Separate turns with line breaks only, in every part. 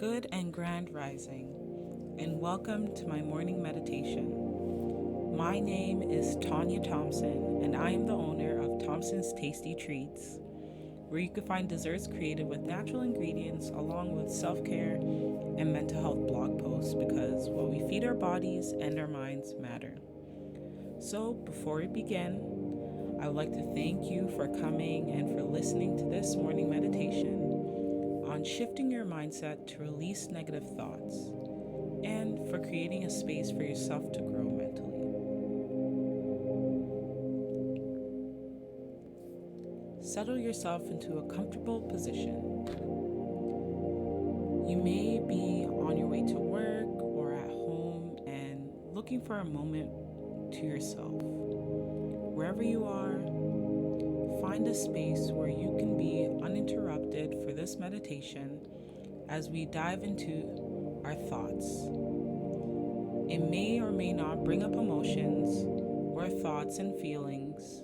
Good and grand rising, and welcome to my morning meditation. My name is Tanya Thompson, and I am the owner of Thompson's Tasty Treats, where you can find desserts created with natural ingredients along with self care and mental health blog posts because what we feed our bodies and our minds matter. So, before we begin, I would like to thank you for coming and for listening to this morning meditation on shifting your mindset to release negative thoughts and for creating a space for yourself to grow mentally. Settle yourself into a comfortable position. You may be on your way to work or at home and looking for a moment to yourself. Wherever you are, find a space where you can be uninterrupted for this meditation as we dive into our thoughts. It may or may not bring up emotions or thoughts and feelings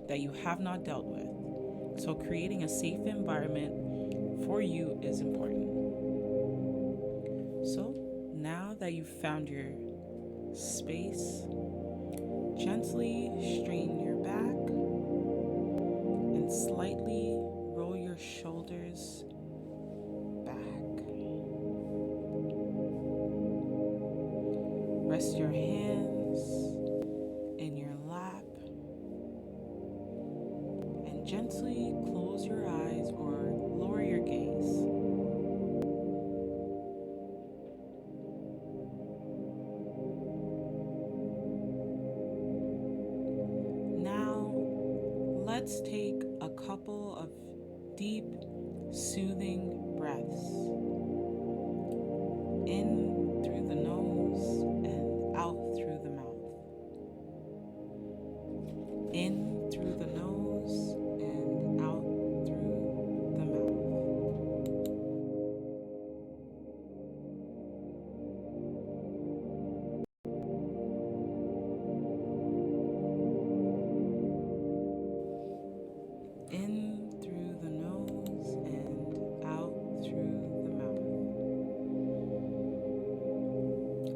that you have not dealt with, so creating a safe environment for you is important. So now that you've found your space, gently straighten your back and slightly roll your shoulders back. Rest your hands in your lap and gently close your eyes or lower your gaze. Now, let's take a couple of deep, soothing breaths in through the nose and out through the mouth. In through the nose and out through the mouth. In through the nose and out through the mouth.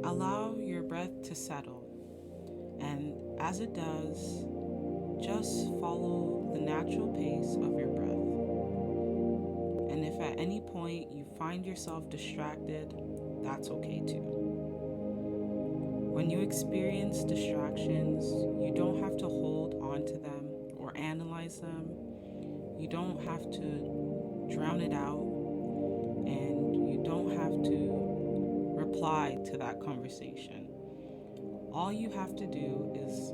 Allow your breath to settle, and as it does, just follow the natural pace of your breath. And if at any point you find yourself distracted, that's okay too. When you experience distractions, you don't have to hold on to them or analyze them. You don't have to drown it out, and you don't have to reply to that conversation. All you have to do is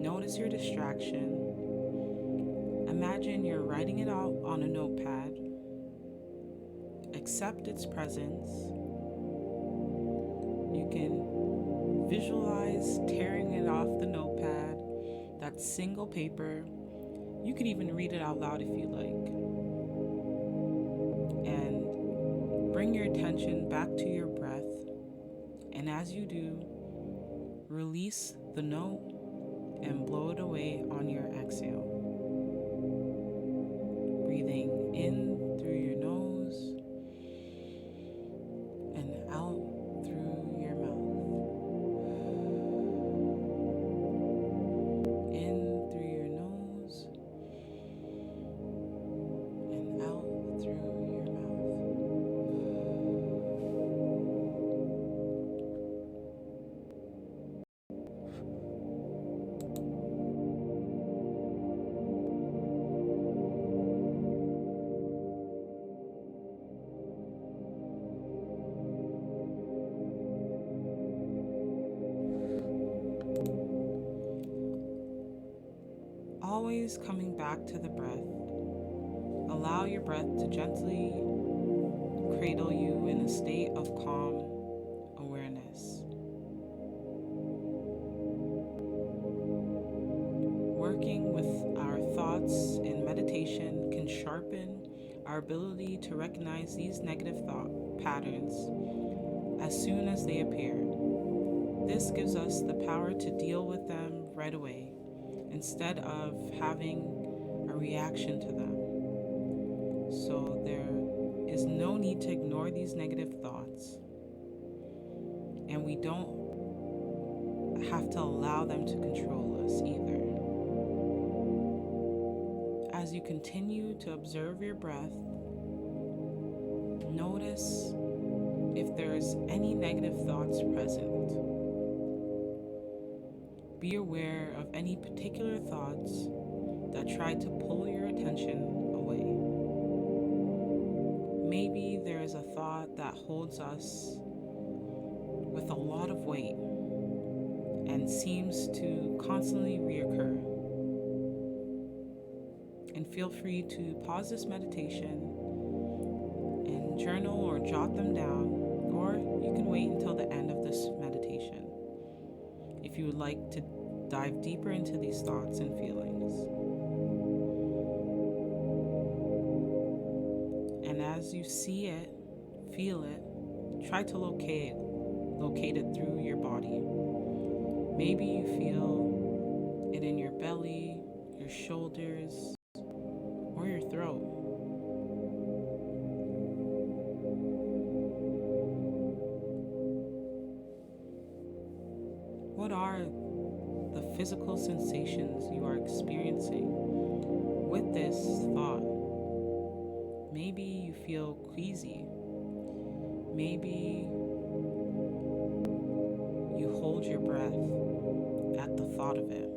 notice your distraction. Imagine you're writing it out on a notepad. Accept its presence. You can visualize tearing it off the notepad, that single paper. You could even read it out loud if you like. And bring your attention back to your breath. And as you do, release the note and blow it away on your exhale. Breathing in through your nose and out through your mouth. In through your nose and out through your mouth. Always coming back to the breath. Allow your breath to gently cradle you in a state of calm awareness. Working with our thoughts in meditation can sharpen our ability to recognize these negative thought patterns as soon as they appear. This gives us the power to deal with them right away, instead of having a reaction to them. So there is no need to ignore these negative thoughts, and we don't have to allow them to control us either. As you continue to observe your breath, notice if there's any negative thoughts present. Be aware of any particular thoughts that try to pull your attention away. Maybe there is a thought that holds us with a lot of weight and seems to constantly reoccur. And feel free to pause this meditation and journal or jot them down, or you can wait until the end of this meditation if you would like to dive deeper into these thoughts and feelings. And as you see it, feel it, try to locate it through your body. Maybe you feel it in your belly, your shoulders, or your throat. What are the physical sensations you are experiencing with this thought? Maybe you feel queasy. Maybe you hold your breath at the thought of it.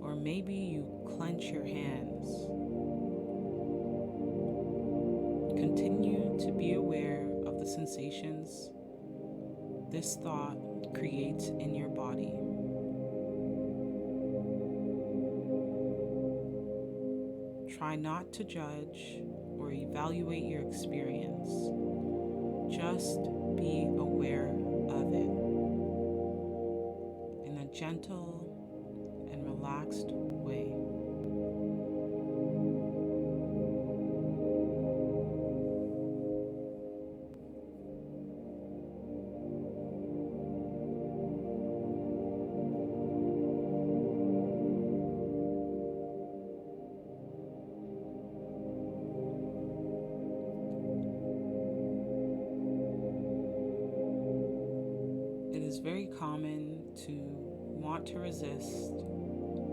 Or maybe you clench your hands. Continue to be aware of the sensations this thought creates in your body. Try not to judge or evaluate your experience. Just be aware of it in a gentle and relaxed way. It is very common to want to resist,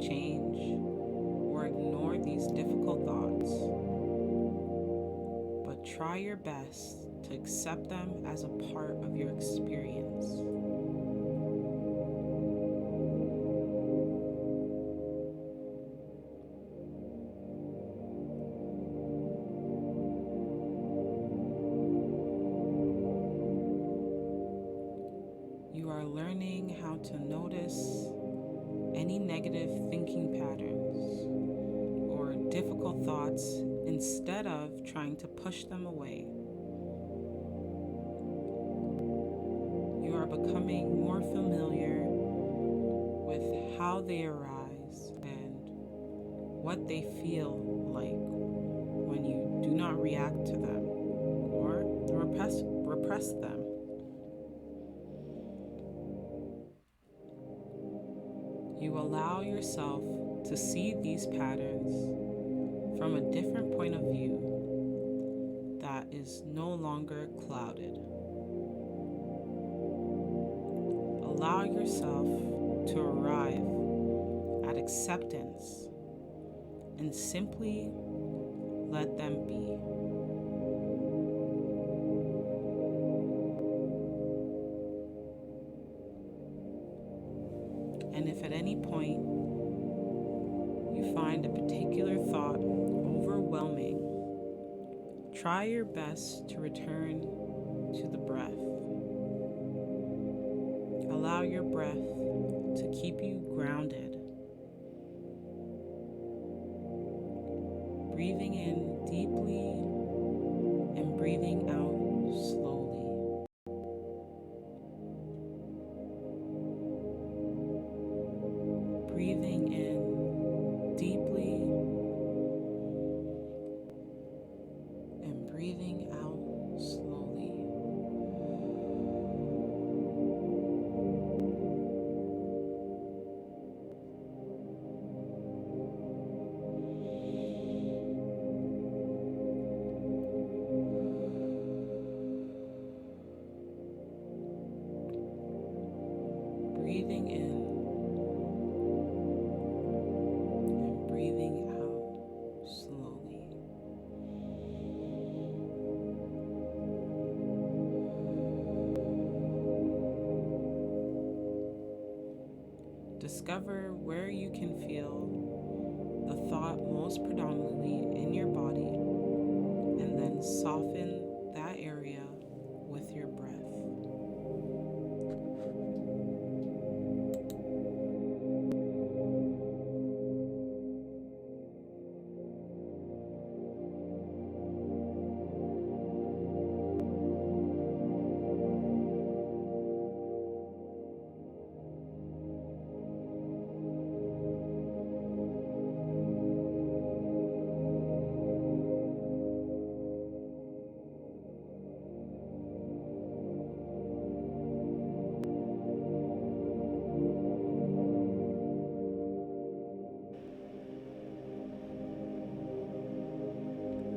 change, or ignore these difficult thoughts, but try your best to accept them as a part of your experience. You are learning how to notice any negative thinking patterns or difficult thoughts instead of trying to push them away. You are becoming more familiar with how they arise and what they feel like when you do not react to them or repress them. You allow yourself to see these patterns from a different point of view that is no longer clouded. Allow yourself to arrive at acceptance and simply let them be. And if at any point you find a particular thought overwhelming, try your best to return to the breath. Allow your breath to keep you grounded. Breathing in deeply and breathing out slowly. Breathing in deeply and breathing out slowly. discover where you can feel the thought most predominantly in your body, and then soften that area with your breath.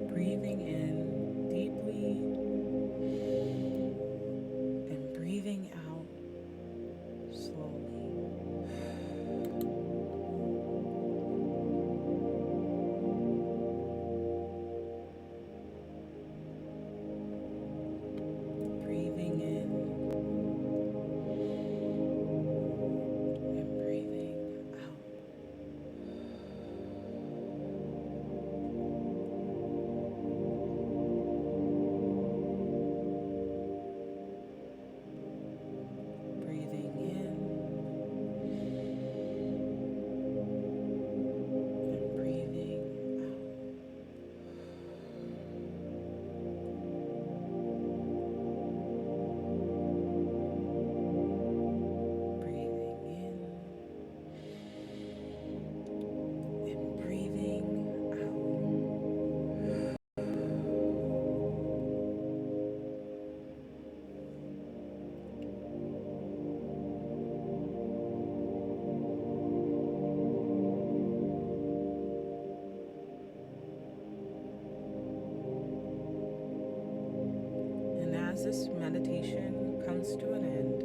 Breathing in deeply and breathing out slowly. Breathing in and breathing out. Breathing in and breathing out. Breathing in and breathing out. And as this meditation comes to an end,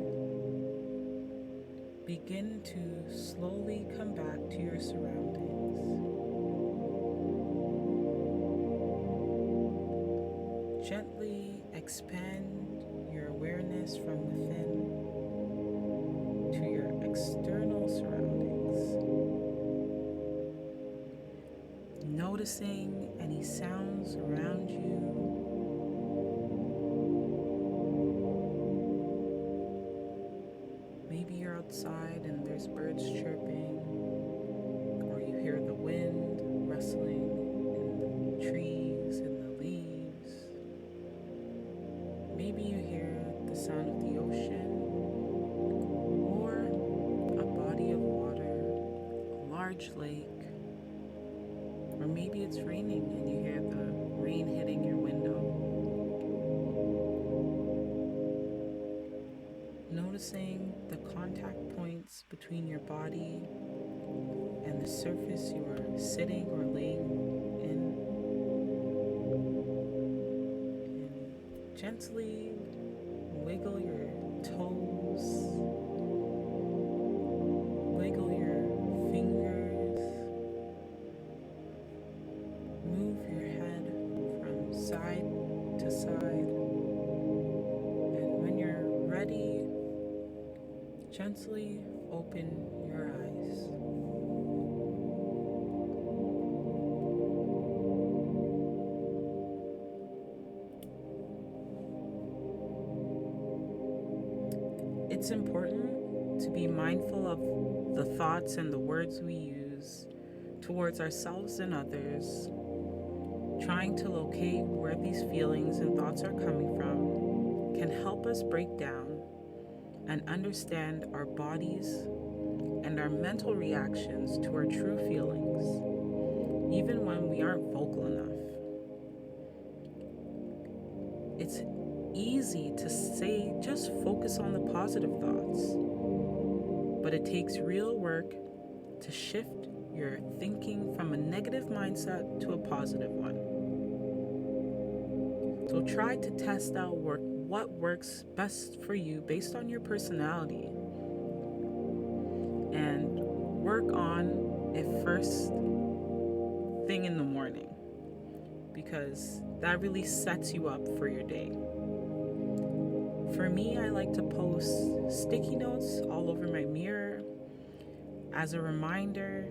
begin to slowly come back to your surroundings. Gently expand your awareness from within to your external surroundings. Noticing any sounds around you. Maybe you're outside and there's birds chirping, or you hear the wind rustling in the trees and the leaves. Maybe you hear the sound of the ocean, or a body of water, a large lake, or maybe it's raining and you hear the rain hitting your window. Noticing the contact points between your body and the surface you are sitting or laying in. And gently wiggle your toes, wiggle your fingers, move your head from side to side. And when you're ready, gently open your eyes. It's important to be mindful of the thoughts and the words we use towards ourselves and others. Trying to locate where these feelings and thoughts are coming from can help us break down and understand our bodies and our mental reactions to our true feelings, even when we aren't vocal enough. It's easy to say just focus on the positive thoughts, but it takes real work to shift your thinking from a negative mindset to a positive one. So try to test out what works best for you based on your personality, and work on it first thing in the morning, because that really sets you up for your day. For me, I like to post sticky notes all over my mirror as a reminder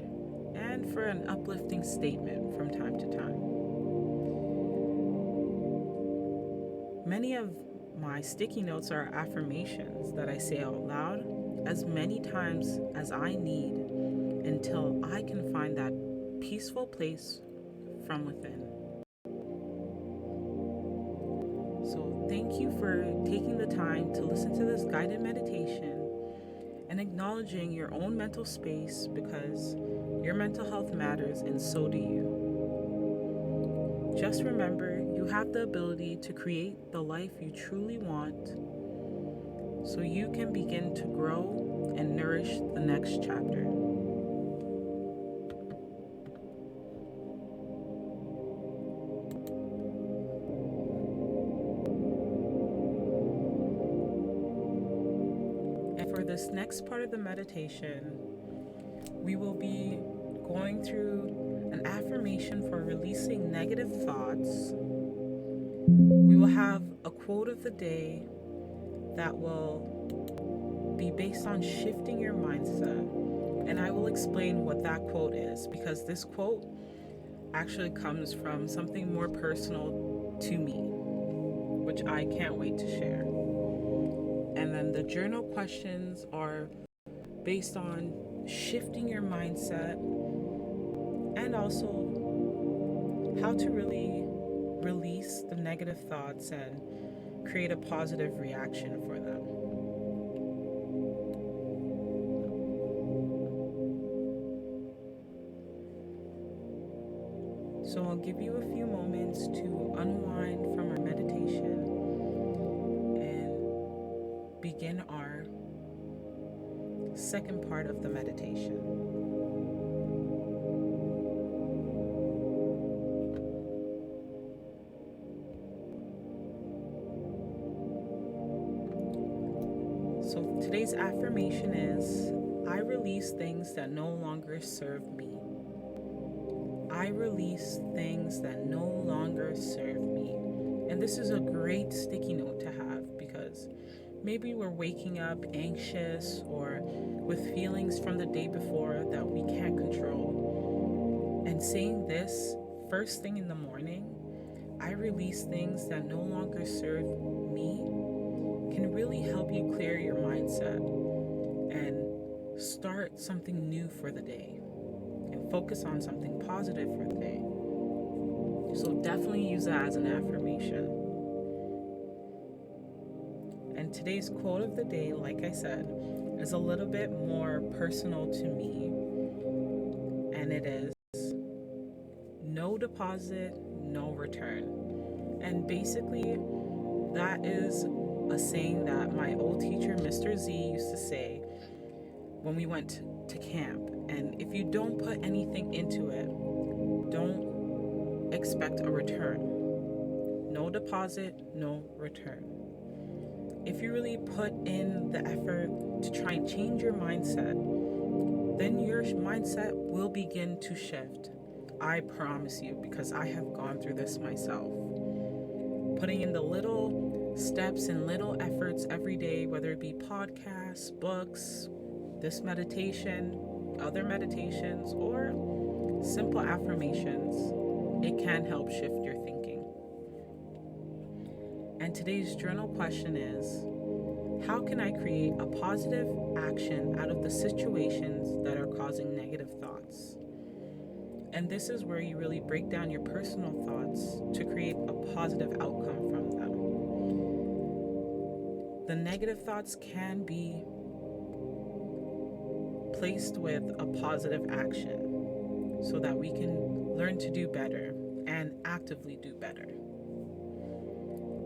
and for an uplifting statement from time to time. Many of my sticky notes are affirmations that I say out loud as many times as I need until I can find that peaceful place from within. So thank you for taking the time to listen to this guided meditation and acknowledging your own mental space, because your mental health matters and so do you. Just remember, you have the ability to create the life you truly want so you can begin to grow and nourish the next chapter. And for this next part of the meditation, we will be going through an affirmation for releasing negative thoughts. We will have a quote of the day that will be based on shifting your mindset. And I will explain what that quote is, because this quote actually comes from something more personal to me, which I can't wait to share. And then the journal questions are based on shifting your mindset and also how to really release the negative thoughts and create a positive reaction for them. So I'll give you a few moments to unwind from our meditation and begin our second part of the meditation. So today's affirmation is, I release things that no longer serve me. I release things that no longer serve me. And this is a great sticky note to have, because maybe we're waking up anxious or with feelings from the day before that we can't control. And saying this first thing in the morning, I release things that no longer serve me, can really help you clear your mindset and start something new for the day and focus on something positive for the day. So definitely use that as an affirmation. And today's quote of the day, like I said, is a little bit more personal to me. And it is, no deposit, no return. And basically, that is a saying that my old teacher, Mr. Z, used to say when we went to camp. And if you don't put anything into it, don't expect a return. No deposit, no return. If you really put in the effort to try and change your mindset, then your mindset will begin to shift. I promise you, because I have gone through this myself. Putting in the little steps and little efforts every day, whether it be podcasts, books, this meditation, other meditations, or simple affirmations, it can help shift your thinking. And today's journal question is, how can I create a positive action out of the situations that are causing negative thoughts? And this is where you really break down your personal thoughts to create a positive outcome from them. The negative thoughts can be placed with a positive action so that we can learn to do better and actively do better.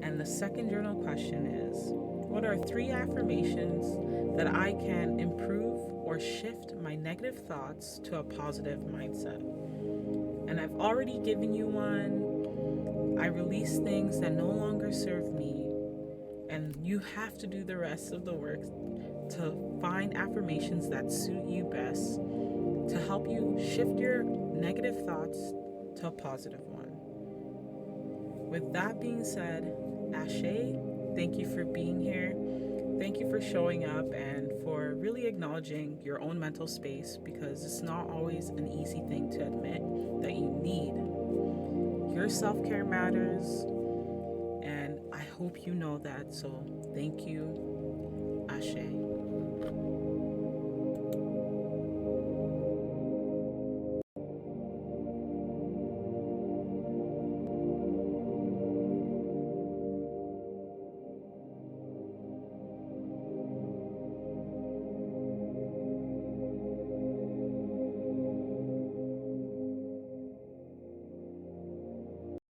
And the second journal question is, what are 3 affirmations that I can improve or shift my negative thoughts to a positive mindset? And I've already given you one. I release things that no longer serve me. And you have to do the rest of the work to find affirmations that suit you best to help you shift your negative thoughts to a positive one. With that being said, Ashe, thank you for being here. Thank you for showing up and for really acknowledging your own mental space, because it's not always an easy thing to admit that you need. Your self care matters, and I hope you know that. So, thank you, Ashe.